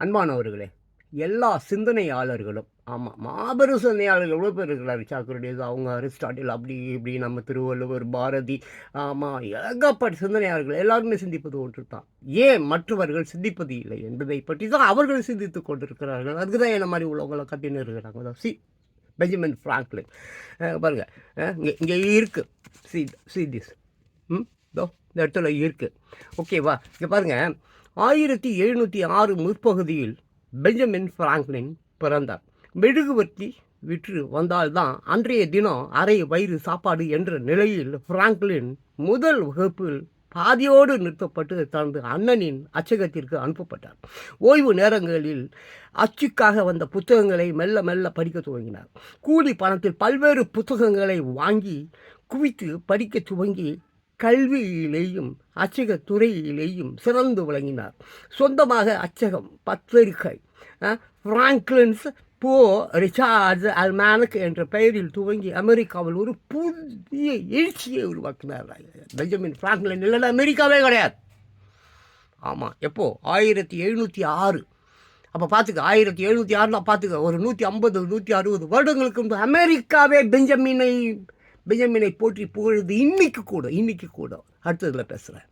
அன்பானவர்களே, எல்லா சிந்தனையாளர்களும் ஆமாம், மாபெரும் சிந்தனையாளர்கள் எவ்வளோ பேர் இருக்கிறாரு. சாக்ரடீஸ், அவங்க அரிஸ்டாட்டில், அப்படி இப்படி நம்ம திருவள்ளுவர், பாரதி, ஆமாம், ஏகப்பட்ட சிந்தனையாளர்கள் எல்லாருமே சிந்திப்பது ஒன்று தான். ஏன் மற்றவர்கள் சிந்திப்பது இல்லை என்பதை பற்றி தான் அவர்கள் சிந்தித்து கொண்டிருக்கிறார்கள். அதுக்கு தான் என்ன மாதிரி உள்ளவங்களை கத்தின்னு இருக்கிறாங்க. பெஞ்சமின் ஃப்ராங்க்லின் பாருங்கள், இங்கே இங்கே இருக்குது. சி திஸ் இதோ இந்த இடத்துல இருக்குது. ஓகேவா? இங்கே பாருங்கள், 1706 முற்பகுதியில் பெஞ்சமின் ஃப்ராங்க்லின் பிறந்தார். மெழுகுவர்த்தி விற்று வந்தால்தான் அன்றைய தினம் அரை வயிறு சாப்பாடு என்ற நிலையில் ஃப்ராங்க்லின் முதல் வகுப்பில் பாதியோடு நிறுத்தப்பட்டு தனது அண்ணனின் அச்சகத்திற்கு அனுப்பப்பட்டார். ஓய்வு நேரங்களில் அச்சுக்காக வந்த புத்தகங்களை மெல்ல மெல்ல படிக்க துவங்கினார். கூலி பணத்தில் பல்வேறு புத்தகங்களை வாங்கி குவித்து படிக்க துவங்கி கல்வியிலேயும் அச்சக துறையிலேயும் சிறந்து விளங்கினார். சொந்தமாக அச்சகம், பத்திரிகை, ஃப்ராங்க்லின்ஸ் போ ரிச்சார்ட்ஸ் அல்மானக் என்ற பெயரில் துவங்கி அமெரிக்காவில் ஒரு புதிய எழுச்சியை உருவாக்கினார். பெஞ்சமின் ஃப்ராங்க்லின் இல்லைன்னா அமெரிக்காவே கிடையாது. ஆமாம், எப்போ 1706. அப்போ பார்த்துக்க, 1706 பார்த்துக்க, ஒரு 150 160 வருடங்களுக்கு முன்பு அமெரிக்காவே பெஞ்சமினை போற்றி புகழுது. இன்னைக்கு கூட அடுத்ததில் பேசுகிறேன்.